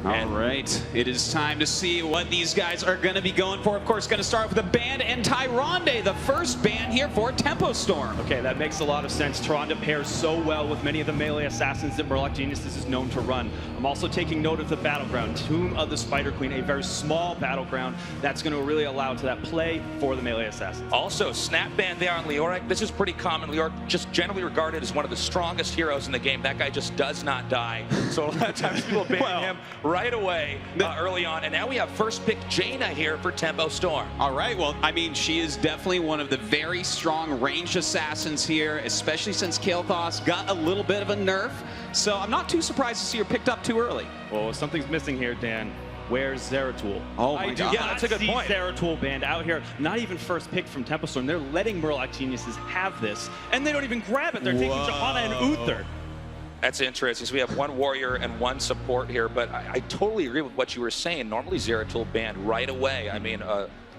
All right, it is time to see what these guys are going to be going for. Of course, going to start with the band and Tyrande, the first band here for Tempo Storm. Okay, that makes a lot of sense. Tyrande pairs so well with many of the melee assassins that Murloc Geniuses is known to run. I'm also taking note of the battleground, Tomb of the Spider Queen, a very small battleground that's going to really allow to that play for the melee assassins. Also, snap band there on Leoric. This is pretty common. Leoric just generally regarded as one of the strongest heroes in the game. That guy just does not die. So a lot of times people ban him right away early on. And now we have first pick Jaina here for Tempo Storm. All right, well, I mean, she is definitely one of the very strong ranged assassins here, especially since Kael'thas got a little bit of a nerf. So I'm not too surprised to see her picked up too early. Well, something's missing here, Dan. Where's Zeratul? Oh my God. Yeah, that's a good point. Zeratul band out here, not even first pick from Tempo Storm. They're letting Murloc Geniuses have this, and they don't even grab it. They're taking Johanna and Uther. That's interesting. So we have one warrior and one support here, but I totally agree with what you were saying. Normally Zeratul banned right away. I mean,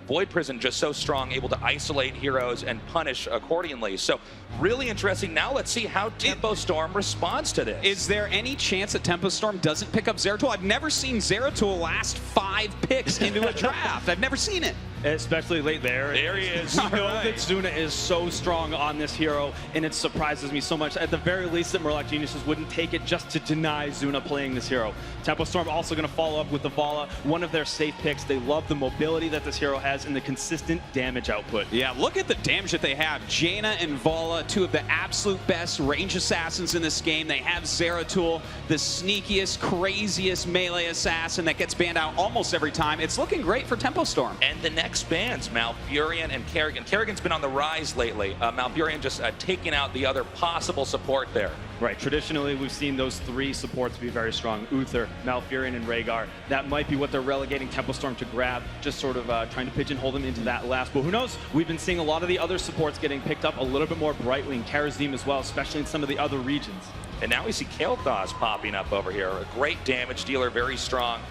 Void Prison just so strong, able to isolate heroes and punish accordingly. So really interesting. Now let's see how Tempo Storm responds to this. Is there any chance that Tempo Storm doesn't pick up Zeratul? I've never seen Zeratul last 5 picks into a draft. I've never seen it. Especially late there. There he is. We know that Zuna is so strong on this hero, and it surprises me so much. At the very least, that Murloc Geniuses wouldn't take it just to deny Zuna playing this hero. Tempo Storm also going to follow up with the Vala, one of their safe picks. They love the mobility that this hero has and the consistent damage output. Yeah, look at the damage that they have. Jaina and Vala, 2 of the absolute best range assassins in this game. They have Zeratul, the sneakiest, craziest melee assassin that gets banned out almost every time. It's looking great for Tempo Storm. And the next bands, Malfurion and Kerrigan. Kerrigan's been on the rise lately. Malfurion just taking out the other possible support there. Right, traditionally we've seen those 3 supports be very strong. Uther, Malfurion, and Rhaegar. That might be what they're relegating Tempo Storm to grab, just sort of trying to pigeonhole them into that last. But who knows? We've been seeing a lot of the other supports getting picked up a little bit more brightly, and Karazim as well, especially in some of the other regions. And now we see Kael'thas popping up over here. A great damage dealer, very strong.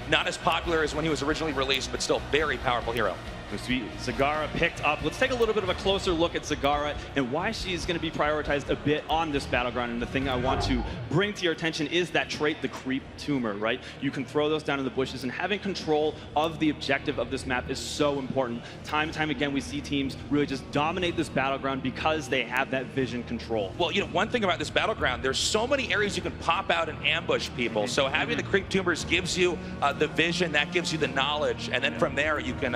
Not as popular as when he was originally released, but still very powerful hero. We see Zagara picked up. Let's take a little bit of a closer look at Zagara and why she's going to be prioritized a bit on this battleground. And the thing I want to bring to your attention is that trait, the Creep Tumor, right? You can throw those down in the bushes, and having control of the objective of this map is so important. Time and time again, we see teams really just dominate this battleground because they have that vision control. Well, you know, one thing about this battleground, there's so many areas you can pop out and ambush people. So having the Creep Tumors gives you the vision, that gives you the knowledge, and then from there you can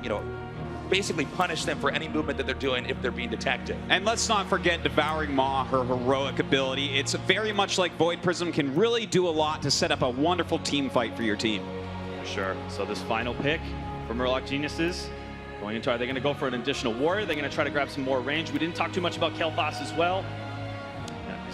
you know, basically punish them for any movement that they're doing if they're being detected. And let's not forget Devouring Maw, her heroic ability. It's very much like Void Prism, can really do a lot to set up a wonderful team fight for your team. Sure. So this final pick for Murloc Geniuses, are they going to go for an additional warrior? They're going to try to grab some more range. We didn't talk too much about Kael'thas as well.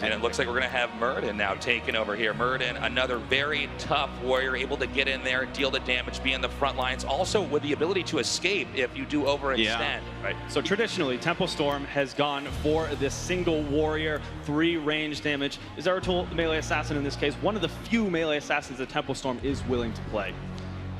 And it looks like we're going to have Muradin now taken over here. Muradin, another very tough warrior, able to get in there, deal the damage, be in the front lines, also with the ability to escape if you do overextend. Yeah. Right. So traditionally, Tempo Storm has gone for this single warrior, 3 range damage. Zeratul, the melee assassin in this case, one of the few melee assassins that Tempo Storm is willing to play.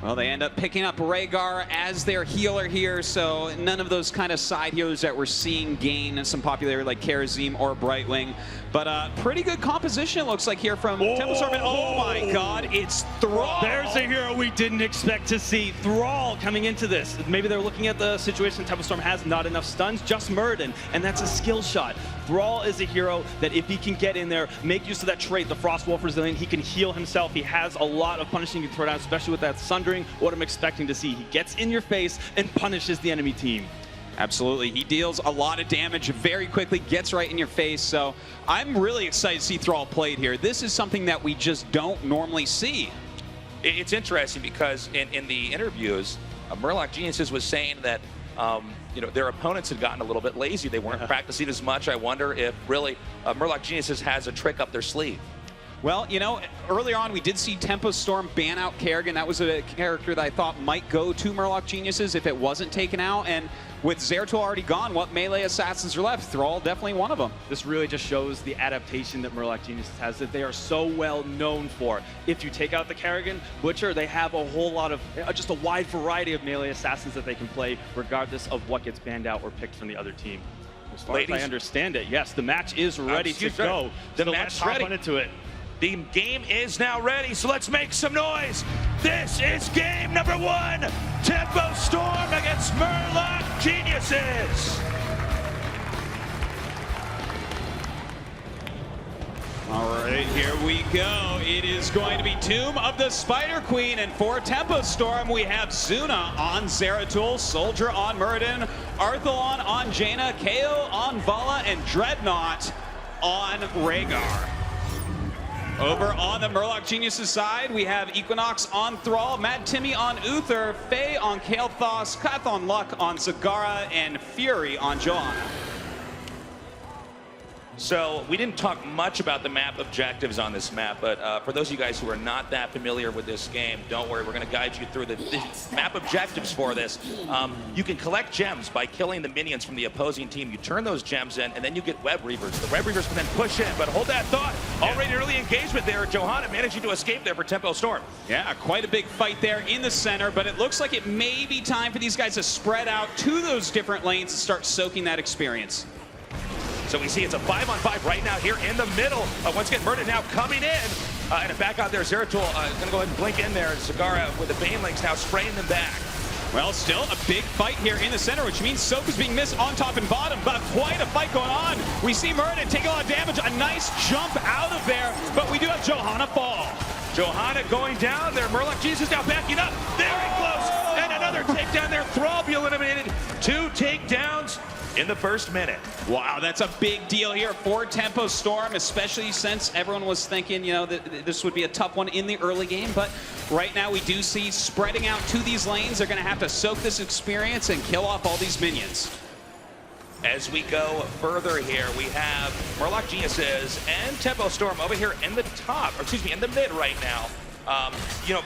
Well, they end up picking up Rhaegar as their healer here, so none of those kind of side healers that we're seeing gain some popularity like Karazim or Brightwing. But pretty good composition, it looks like, here from Tempo Storm. Oh my God, it's Thrall! There's a hero we didn't expect to see. Thrall coming into this. Maybe they're looking at the situation Tempo Storm has not enough stuns, just Muradin, and that's a skill shot. Thrall is a hero that if he can get in there, make use of that trait, the Frostwolf Resilient, he can heal himself. He has a lot of punishing he can throw down, especially with that Sundering. What I'm expecting to see. He gets in your face and punishes the enemy team. Absolutely. He deals a lot of damage very quickly, gets right in your face. So I'm really excited to see Thrall played here. This is something that we just don't normally see. It's interesting because in the interviews, Murloc Geniuses was saying that you know, their opponents had gotten a little bit lazy. They weren't practicing as much. I wonder if really Murloc Geniuses has a trick up their sleeve. Well, you know, earlier on we did see Tempo Storm ban out Kerrigan. That was a character that I thought might go to Murloc Geniuses if it wasn't taken out. And with Zeratul already gone, what melee assassins are left? Thrall, definitely one of them. This really just shows the adaptation that Murloc Geniuses has, that they are so well known for. If you take out the Kerrigan, Butcher, they have a whole lot of, just a wide variety of melee assassins that they can play, regardless of what gets banned out or picked from the other team. As far as I understand it, yes, the match is ready to go. The match hop ready. on into it. The game is now ready, so let's make some noise. This is game number 1. Tempo Storm against Murloc Geniuses. All right, here we go. It is going to be Tomb of the Spider Queen, and for Tempo Storm, we have Zuna on Zeratul, Soldier on Muradin, Arthalon on Jaina, KO on Vala, and Dreadnought on Rhaegar. Over on the Murloc Geniuses side, we have Equinox on Thrall, Mad Timmy on Uther, Faye on Kael'thas, Kathon Luck on Zagara, and Fury on Johanna. So we didn't talk much about the map objectives on this map, but for those of you guys who are not that familiar with this game, don't worry, we're going to guide you through the map objectives for this. You can collect gems by killing the minions from the opposing team. You turn those gems in, and then you get Web Reavers. The Web Reavers can then push in, but hold that thought. Already early engagement there. Johanna managing to escape there for Tempo Storm. Yeah, quite a big fight there in the center, but it looks like it may be time for these guys to spread out to those different lanes and start soaking that experience. So we see it's a 5-on-5 right now here in the middle. Once again, Murder now coming in. And back out there, Zeratul going to go ahead and blink in there. Zagara with the Banelings now spraying them back. Well, still a big fight here in the center, which means Soak is being missed on top and bottom, but quite a fight going on. We see Murder take a lot of damage, a nice jump out of there, but we do have Johanna fall. Johanna going down there. Murloc Jesus now backing up. Very close. And another takedown there. Thrall be eliminated. 2 takedowns in the first minute. Wow, that's a big deal here for Tempo Storm, especially since everyone was thinking, you know, that this would be a tough one in the early game. But right now we do see spreading out to these lanes. They're going to have to soak this experience and kill off all these minions. As we go further here, we have Murloc Geniuses and Tempo Storm over here in the top, or excuse me, in the mid right now. You know,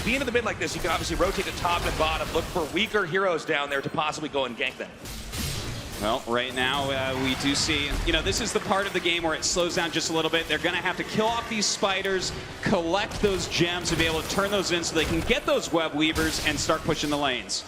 being in the mid like this, you can obviously rotate the top and bottom, look for weaker heroes down there to possibly go and gank them. Well, right now we do see, you know, this is the part of the game where it slows down just a little bit. They're going to have to kill off these spiders, collect those gems, and be able to turn those in so they can get those web weavers and start pushing the lanes.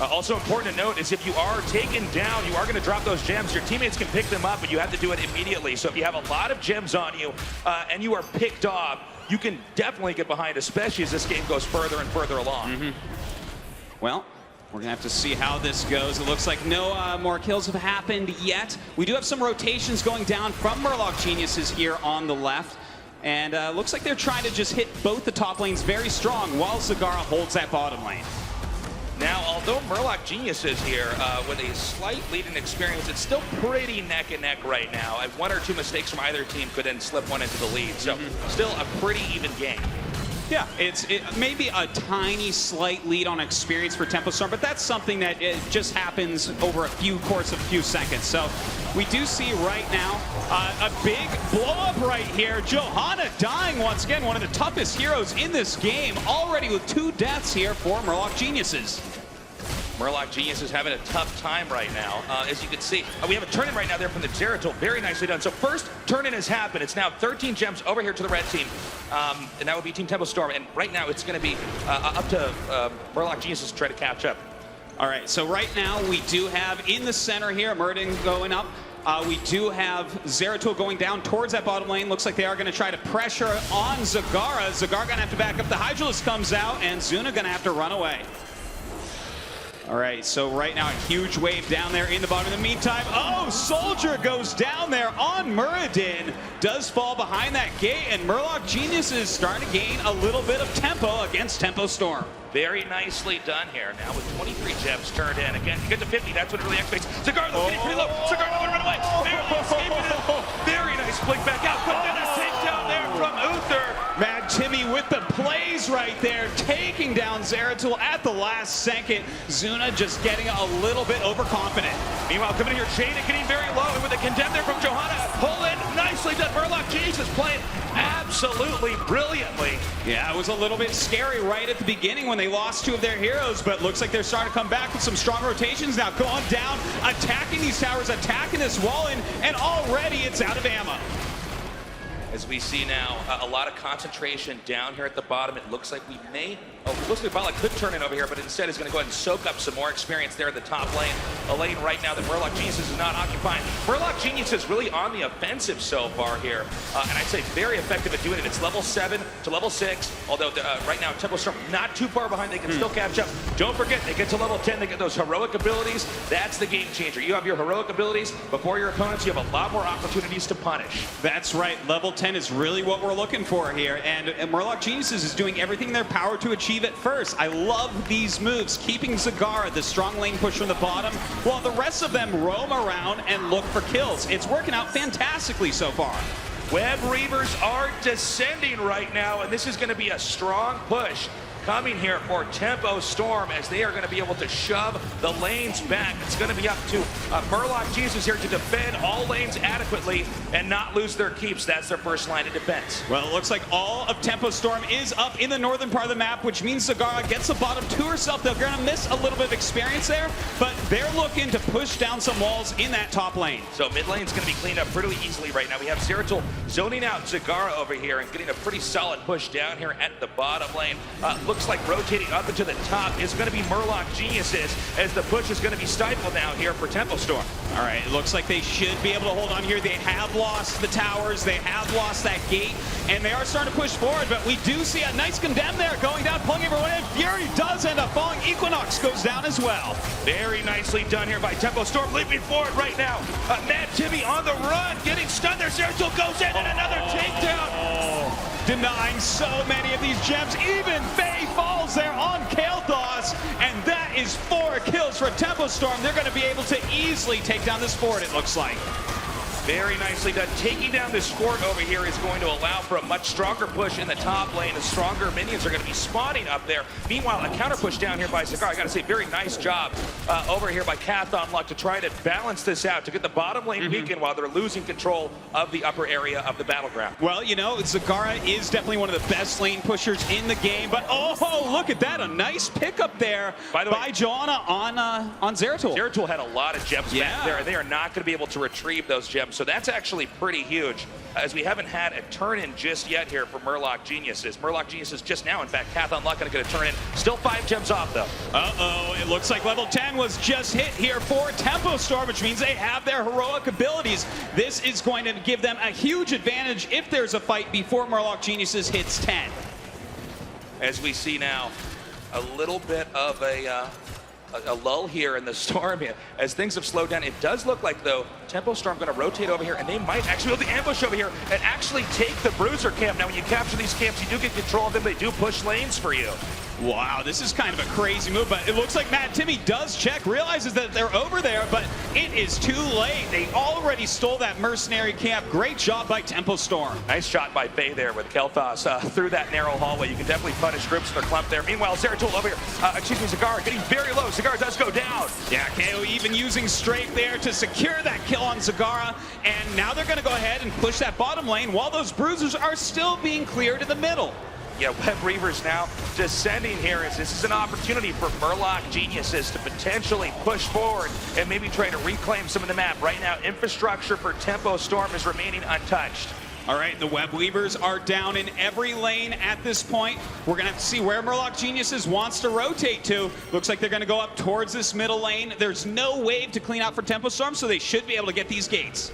Also important to note is if you are taken down, you are going to drop those gems. Your teammates can pick them up, but you have to do it immediately. So if you have a lot of gems on you and you are picked off, you can definitely get behind, especially as this game goes further and further along. Well, we're going to have to see how this goes. It looks like no more kills have happened yet. We do have some rotations going down from Murloc Geniuses here on the left. And looks like they're trying to just hit both the top lanes very strong while Zagara holds that bottom lane. Now, although Murloc Geniuses here with a slight lead in experience, it's still pretty neck and neck right now. And 1 or 2 mistakes from either team could then slip one into the lead. So still a pretty even game. Yeah, it may be a tiny slight lead on experience for Tempo Storm, but that's something that it just happens over a course of a few seconds. So we do see right now a big blow up right here. Johanna dying once again, one of the toughest heroes in this game, already with 2 deaths here for Murloc Geniuses. Murloc Genius is having a tough time right now. As you can see, we have a turn-in right now there from the Zeratul. Very nicely done. So first turn-in has happened. It's now 13 gems over here to the red team. And that would be Team Tempo Storm. And right now it's going to be up to Murloc Genius to try to catch up. All right, so right now we do have in the center here, Muradin going up. We do have Zeratul going down towards that bottom lane. Looks like they are going to try to pressure on Zagara. Zagara going to have to back up. The Hydralisk comes out, and Zuna going to have to run away. All right, so right now a huge wave down there in the bottom. In the meantime, oh, Soldier goes down there on Muradin. Does fall behind that gate, and Murloc Genius is starting to gain a little bit of tempo against Tempo Storm. Very nicely done here. Now with 23 gems turned in. Again, you get to 50, that's what it really activates. Zagara getting pretty low. Zagara going to run away. Very nice blink back out. But then a takedown there from Uther. Mad Timmy with the plays right there, taking down Zeratul at the last second. Zuna just getting a little bit overconfident. Meanwhile, coming in here, Jaina getting very low, and with a condemn there from Johanna. Pull in, nicely done. Murloc Jesus playing absolutely brilliantly. Yeah, it was a little bit scary right at the beginning when they lost 2 of their heroes, but looks like they're starting to come back with some strong rotations now. Going down, attacking these towers, attacking this wall, and already it's out of ammo. As we see now, a lot of concentration down here at the bottom. It looks like we may looks like Murloc could turn in over here, but instead is going to go ahead and soak up some more experience there in the top lane. A lane right now that Murloc Geniuses is not occupying. Murloc Genius is really on the offensive so far here, and I'd say very effective at doing it. It's level 7 to level 6, although right now Tempo Storm not too far behind. They can still catch up. Don't forget, they get to level 10, they get those heroic abilities. That's the game changer. You have your heroic abilities before your opponents, you have a lot more opportunities to punish. That's right. Level 10 is really what we're looking for here, and Murloc Geniuses is doing everything in their power to achieve it first. I love these moves, keeping Zagara, the strong lane push from the bottom, while the rest of them roam around and look for kills. It's working out fantastically so far. Web Reavers are descending right now, and this is going to be a strong push coming here for Tempo Storm as they are going to be able to shove the lanes back. It's going to be up to Murloc Jesus here to defend all lanes adequately and not lose their keeps. That's their first line of defense. Well, it looks like all of Tempo Storm is up in the northern part of the map, which means Zagara gets the bottom to herself. They're going to miss a little bit of experience there, but they're looking to push down some walls in that top lane. So mid lane's going to be cleaned up pretty easily right now. We have Zeratul zoning out Zagara over here and getting a pretty solid push down here at the bottom lane. Looks like rotating up into the top is going to be Murloc Geniuses as the push is going to be stifled now here for Tempo Storm. All right, it looks like they should be able to hold on here. They have lost the towers, they have lost that gate, and they are starting to push forward, but we do see a nice condemn there going down, pulling everyone in. Fury does end up falling. Equinox goes down as well. Very nicely done here by Tempo Storm, leaping forward right now. Mad Timmy on the run, getting stunned there. Zeratul goes in and another takedown. Denying so many of these gems. Even Faye falls there on Kael'thas, and that is 4 kills for Tempo Storm. They're going to be able to easily take down this fort, it looks like. Very nicely done. Taking down this fort over here is going to allow for a much stronger push in the top lane. The stronger minions are going to be spawning up there. Meanwhile, a counter push down here by Zagara. I got to say, very nice job over here by Kath-On-Luck to try to balance this out, to get the bottom lane beacon while they're losing control of the upper area of the battleground. Well, you know, Zagara is definitely one of the best lane pushers in the game, but oh, look at that. A nice pickup there by Joanna on Zeratul. Zeratul had a lot of gems back there. They are not going to be able to retrieve those gems. So that's actually pretty huge, as we haven't had a turn-in just yet here for Murloc Geniuses. Murloc Geniuses just now, in fact, Kath-On-Luck going to get a turn-in. Still 5 gems off, though. Uh-oh, it looks like level 10 was just hit here for Tempo Storm, which means they have their heroic abilities. This is going to give them a huge advantage if there's a fight before Murloc Geniuses hits 10. As we see now, a little bit of a lull here in the storm here. As things have slowed down, it does look like, though, Tempo Storm going to rotate over here, and they might actually be able to ambush over here and actually take the Bruiser camp. Now, when you capture these camps, you do get control of them. They do push lanes for you. Wow, this is kind of a crazy move, but it looks like Mad Timmy does check, realizes that they're over there, but it is too late. They already stole that mercenary camp. Great job by Tempo Storm. Nice shot by Faye there with Kael'thas through that narrow hallway. You can definitely punish groups in the clump there. Meanwhile, Zeratul over here, Zagara getting very low. Zagara does go down. Yeah, KO even using Strafe there to secure that kill on Zagara, and now they're going to go ahead and push that bottom lane while those bruisers are still being cleared in the middle. Yeah, Web Reavers now descending here as this is an opportunity for Murloc Geniuses to potentially push forward and maybe try to reclaim some of the map. Right now, infrastructure for Tempo Storm is remaining untouched. All right, the Web Weavers are down in every lane at this point. We're going to have to see where Murloc Geniuses wants to rotate to. Looks like they're going to go up towards this middle lane. There's no wave to clean out for Tempo Storm, so they should be able to get these gates.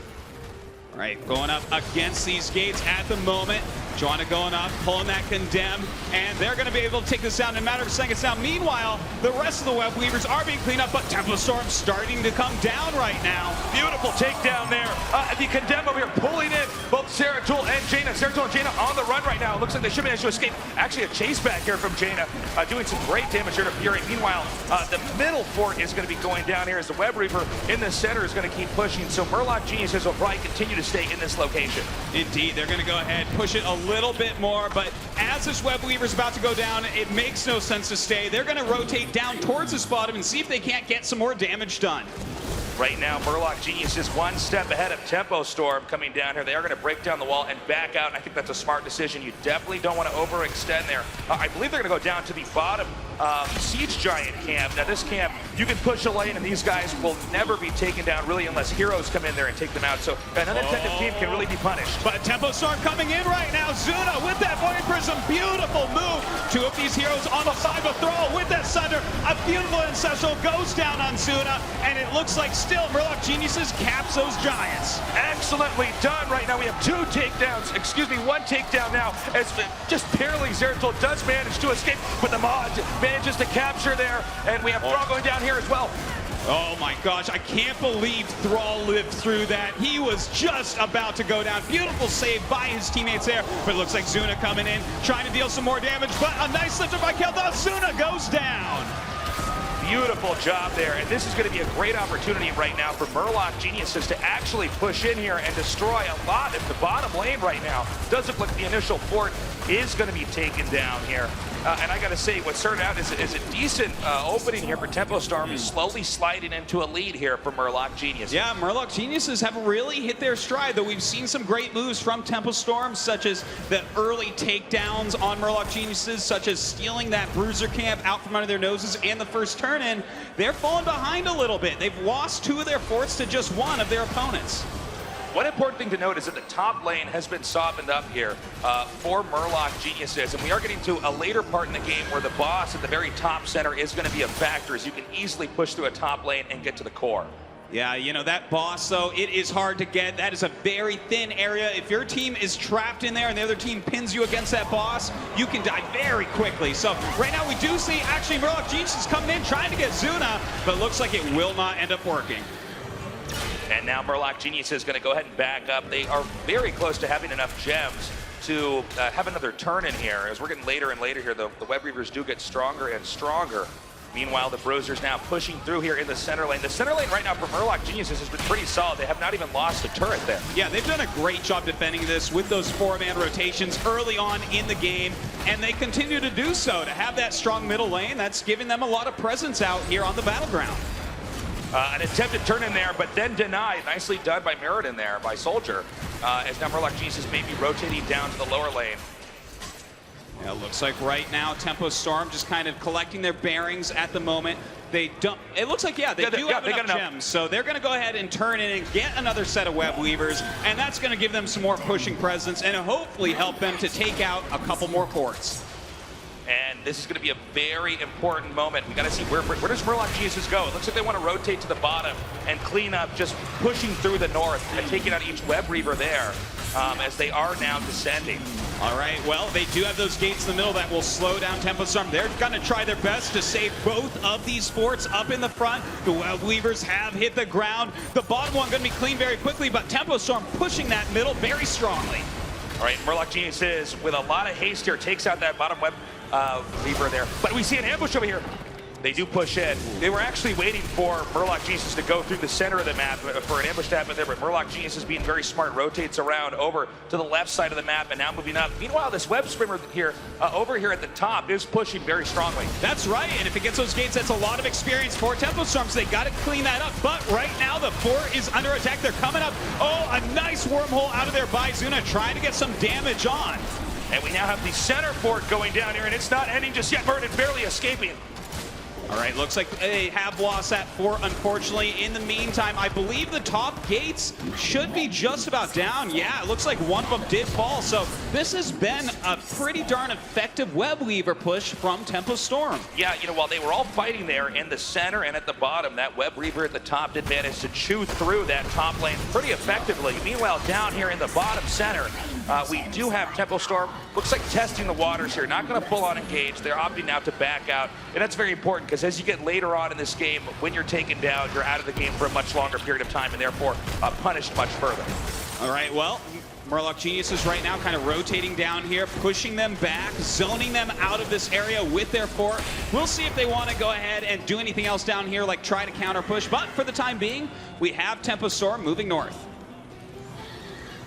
All right, going up against these gates at the moment. Joanna going up, pulling that condemn, and they're going to be able to take this down in a matter of seconds now. Meanwhile, the rest of the Web Weavers are being cleaned up, but Tempo Storm starting to come down right now. Beautiful takedown there. The condemn over here pulling in both Zeratul and Jaina. Zeratul and Jaina on the run right now. It looks like they should be able to escape. Actually, a chase back here from Jaina, doing some great damage here to Fury. Meanwhile, the middle fort is going to be going down here as the Web Reaver in the center is going to keep pushing. So Murloc Geniuses will probably continue to stay in this location. Indeed, they're going to go ahead, push it a little bit more, but as this Web Weaver's about to go down, it makes no sense to stay. They're going to rotate down towards this bottom and see if they can't get some more damage done. Right now, Murloc Genius is one step ahead of Tempo Storm coming down here. They are going to break down the wall and back out, and I think that's a smart decision. You definitely don't want to overextend there. I believe they're going to go down to the bottom Siege Giant camp. Now, this camp, you can push a lane, and these guys will never be taken down, really, unless heroes come in there and take them out. So an unintended team can really be punished. But Tempo Storm coming in right now. Zuna with that Void Prism Prism, beautiful move. Two of these heroes on the side of Thrall with that Sunder. A beautiful Ancestral goes down on Zuna, and it looks like still Murloc Geniuses caps those Giants. Excellently done right now. We have two takedowns, excuse me, one takedown now, as just barely Zeratul does manage to escape, but the mod manages to capture there, and we have Thrall going down here as well. Oh my gosh, I can't believe Thrall lived through that. He was just about to go down. Beautiful save by his teammates there, but it looks like Zuna coming in, trying to deal some more damage, but a nice lift by Keldon. Zuna goes down. Beautiful job there, and this is going to be a great opportunity right now for Murloc Geniuses to actually push in here and destroy a lot of the bottom lane right now. Does look like the initial fort is going to be taken down here. And I got to say, what started out is a decent opening here for Tempo Storm, slowly sliding into a lead here for Murloc Geniuses. Yeah, Murloc Geniuses have really hit their stride, though we've seen some great moves from Tempo Storm, such as the early takedowns on Murloc Geniuses, such as stealing that Bruiser camp out from under their noses and the first turn-in. They're falling behind a little bit. They've lost two of their forts to just one of their opponents. One important thing to note is that the top lane has been softened up here for Murloc Geniuses, and we are getting to a later part in the game where the boss at the very top center is going to be a factor, as you can easily push through a top lane and get to the core. Yeah, you know, that boss, though, it is hard to get. That is a very thin area. If your team is trapped in there and the other team pins you against that boss, you can die very quickly. So right now we do see actually Murloc Geniuses coming in, trying to get Zuna, but it looks like it will not end up working. And now Murloc Genius is going to go ahead and back up. They are very close to having enough gems to have another turn in here. As we're getting later and later here, the Web Reavers do get stronger and stronger. Meanwhile, the Bruisers now pushing through here in the center lane. The center lane right now for Murloc Geniuses has been pretty solid. They have not even lost a turret there. Yeah, they've done a great job defending this with those four-man rotations early on in the game, and they continue to do so. To have that strong middle lane, that's giving them a lot of presence out here on the battleground. An attempted turn in there, but then denied. Nicely done by Meriden there, by Soldier, as now Murloc Geniuses may be rotating down to the lower lane. Yeah, it looks like right now Tempo Storm just kind of collecting their bearings at the moment. They don't. It looks like, yeah, they do have enough gems, so they're going to go ahead and turn in and get another set of Web Weavers, and that's going to give them some more pushing presence and hopefully help them to take out a couple more ports. And this is going to be a very important moment. We got to see where does Murloc Geniuses go. It looks like they want to rotate to the bottom and clean up, just pushing through the north and taking out each Web Reaver there, as they are now descending. All right, well, they do have those gates in the middle that will slow down Tempo Storm. They're going to try their best to save both of these forts up in the front. The Web Weavers have hit the ground. The bottom one going to be cleaned very quickly, but Tempo Storm pushing that middle very strongly. All right, Murloc Geniuses, with a lot of haste here, takes out that bottom Web Reaver there. But we see an ambush over here. They do push in. They were actually waiting for Murloc Geniuses to go through the center of the map for an ambush to happen there, but Murloc Geniuses, being very smart, rotates around over to the left side of the map and now moving up. Meanwhile, this web sprinter here, over here at the top, is pushing very strongly. That's right, and if it gets those gates, that's a lot of experience for Tempo Storm, so they got to clean that up. But right now, the fort is under attack. They're coming up. Oh, a nice wormhole out of there by Zuna, trying to get some damage on. And we now have the center fort going down here, and it's not ending just yet. Meriden barely escaping. All right, looks like they have lost that fort, unfortunately. In the meantime, I believe the top gates should be just about down. Yeah, it looks like one of them did fall. So this has been a pretty darn effective Web Weaver push from Tempo Storm. Yeah, you know, while they were all fighting there in the center and at the bottom, that Web Weaver at the top did manage to chew through that top lane pretty effectively. Meanwhile, down here in the bottom center, we do have Tempo Storm. Looks like testing the waters here. Not going to full on engage. They're opting now to back out. And that's very important, because as you get later on in this game, when you're taken down, you're out of the game for a much longer period of time and therefore punished much further. All right, well, Murloc Geniuses right now kind of rotating down here, pushing them back, zoning them out of this area with their fort. We'll see if they want to go ahead and do anything else down here, like try to counter push. But for the time being, we have Tempo Storm moving north.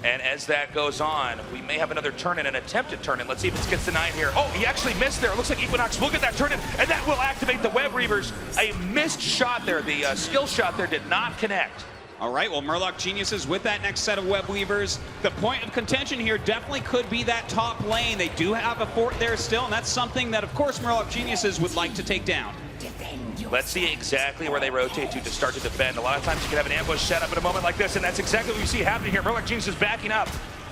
And as that goes on, we may have another turn-in, an attempted turn-in. Let's see if it gets denied here. Oh, he actually missed there. It looks like Equinox will get that turn-in, and that will activate the Web Reavers. A missed shot there. The skill shot there did not connect. All right, well, Murloc Geniuses with that next set of Web Weavers. The point of contention here definitely could be that top lane. They do have a fort there still, and that's something that, of course, Murloc Geniuses would like to take down. Let's see exactly where they rotate to start to defend. A lot of times you can have an ambush set up at a moment like this, and that's exactly what you see happening here. Murloc Geniuses backing up.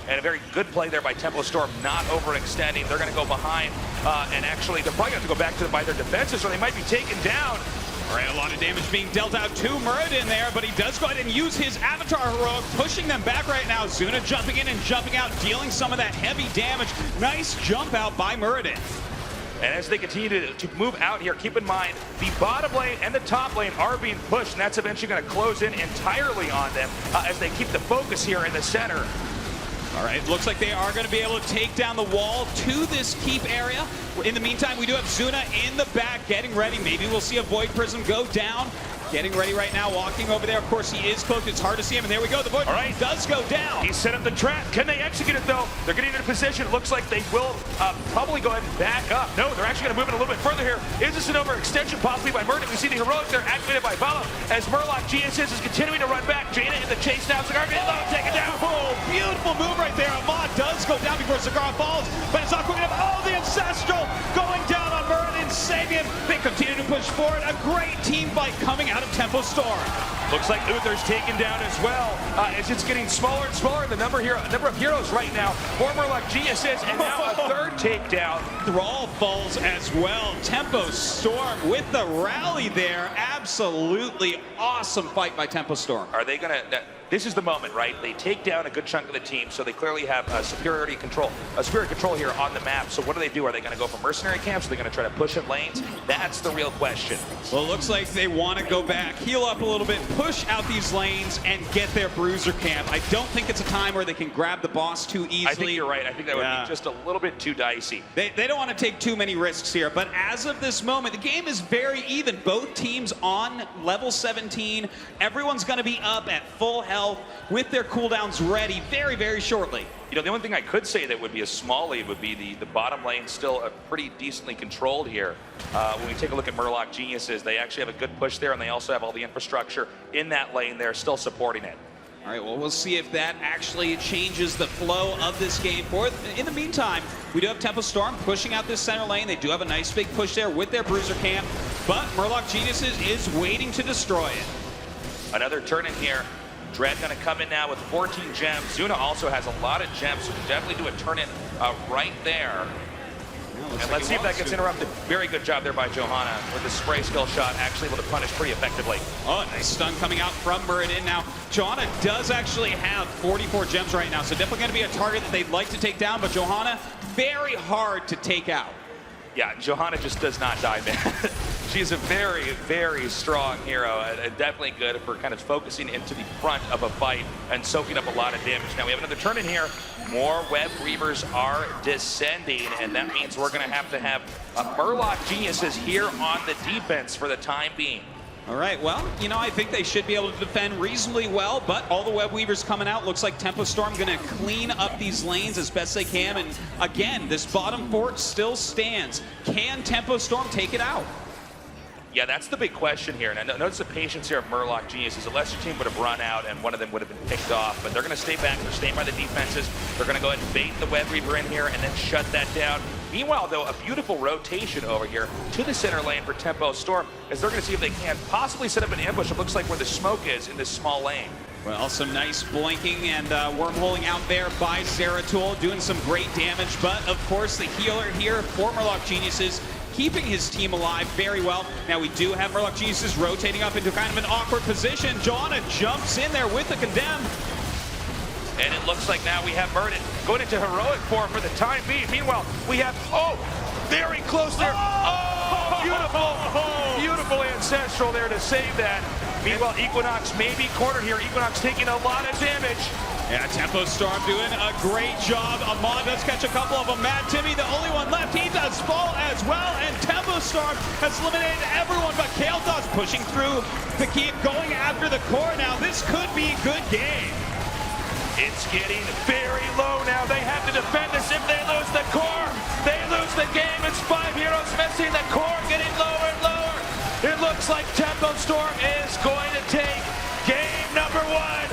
And a very good play there by Tempo Storm, not overextending. They're going to go behind, and actually, they're probably going to have to go back to by their defenses, or they might be taken down. All right, a lot of damage being dealt out to Muradin there, but he does go ahead and use his Avatar Heroic, pushing them back right now. Zuna jumping in and jumping out, dealing some of that heavy damage. Nice jump out by Muradin. And as they continue to move out here, keep in mind, the bottom lane and the top lane are being pushed, and that's eventually going to close in entirely on them as they keep the focus here in the center. All right, looks like they are going to be able to take down the wall to this keep area. In the meantime, we do have Zuna in the back getting ready. Maybe we'll see a Void Prism go down. Getting ready right now, walking over there. Of course, he is cloaked. It's hard to see him. And there we go. The Void Prism does go down. He set up the trap. Can they execute it, though? They're getting into position. It looks like they will probably go ahead and back up. No, they're actually going to move it a little bit further here. Is this an overextension possibly by Murloc? We see the heroics there activated by Vala as Murloc GSS is continuing to run back. Jaina in the chase now. Cigar getting low, take it down. Oh, beautiful move right there. Ahmad does go down before Cigar falls, but it's not quick enough. Oh, the Ancestral going down on Muradin, saving him. They continue to push forward. A great team fight coming out of Tempo Storm. Looks like Uther's taken down as well. As it's getting smaller and smaller, the number of heroes right now. More Murloc GSS, and now a third takedown. Thrall falls as well. Tempo Storm with the rally there. Absolutely awesome fight by Tempo Storm. Are they gonna? This is the moment, right? They take down a good chunk of the team, so they clearly have superior control here on the map. So what do they do? Are they going to go for mercenary camps? Are they going to try to push in lanes? That's the real question. Well, it looks like they want to go back, heal up a little bit, push out these lanes, and get their bruiser camp. I don't think it's a time where they can grab the boss too easily. I think you're right. I think that would be just a little bit too dicey. They don't want to take too many risks here, but as of this moment, the game is very even. Both teams on level 17. Everyone's going to be up at full health with their cooldowns ready very, very shortly. You know, the only thing I could say that would be a small lead would be the bottom lane still pretty decently controlled here. When we take a look at Murloc Geniuses, they actually have a good push there, and they also have all the infrastructure in that lane there still supporting it. All right, well, we'll see if that actually changes the flow of this game. In the meantime, we do have Tempo Storm pushing out this center lane. They do have a nice big push there with their bruiser camp, but Murloc Geniuses is waiting to destroy it. Another turn in here. Dread going to come in now with 14 gems. Zuna also has a lot of gems, so we can definitely do a turn in right there. And let's see if that gets interrupted. Very good job there by Johanna with the spray skill shot, actually able to punish pretty effectively. Oh, nice stun coming out from Muradin. Now, Johanna does actually have 44 gems right now, so definitely going to be a target that they'd like to take down, but Johanna, very hard to take out. Yeah, Johanna just does not die, man. She's a very, very strong hero, and definitely good for kind of focusing into the front of a fight and soaking up a lot of damage. Now we have another turn in here. More Web Weavers are descending, and that means we're going to have Murloc Geniuses here on the defense for the time being. All right, well, you know, I think they should be able to defend reasonably well, but all the Web Weavers coming out. Looks like Tempo Storm going to clean up these lanes as best they can, and again, this bottom fort still stands. Can Tempo Storm take it out? Yeah, that's the big question here. And notice the patience here of Murloc Geniuses. Unless your team would have run out and one of them would have been picked off. But they're going to stay back. They're staying by the defenses. They're going to go ahead and bait the Web Weaver in here and then shut that down. Meanwhile, though, a beautiful rotation over here to the center lane for Tempo Storm as they're going to see if they can possibly set up an ambush. It looks like where the smoke is in this small lane. Well, some nice blinking and wormholing out there by Zeratul, doing some great damage. But, of course, the healer here for Murloc Geniuses, keeping his team alive very well. Now we do have Murloc Geniuses rotating up into kind of an awkward position. Johanna jumps in there with the Condemn. And it looks like now we have Muradin going into heroic form for the time being. Meanwhile, we have, very close there. Oh, beautiful Ancestral there to save that. Meanwhile, Equinox may be cornered here. Equinox taking a lot of damage. Yeah, Tempo Storm doing a great job. Ahmad does catch a couple of them. Mad Timmy, the only one left. He does fall as well. And Tempo Storm has eliminated everyone but Kael'thas pushing through to keep going after the core. Now, this could be a good game. It's getting very low now. They have to defend this. If they lose the core, they lose the game. It's 5 heroes missing. The core getting lower and lower. It looks like Tempo Storm is going to take game number 1.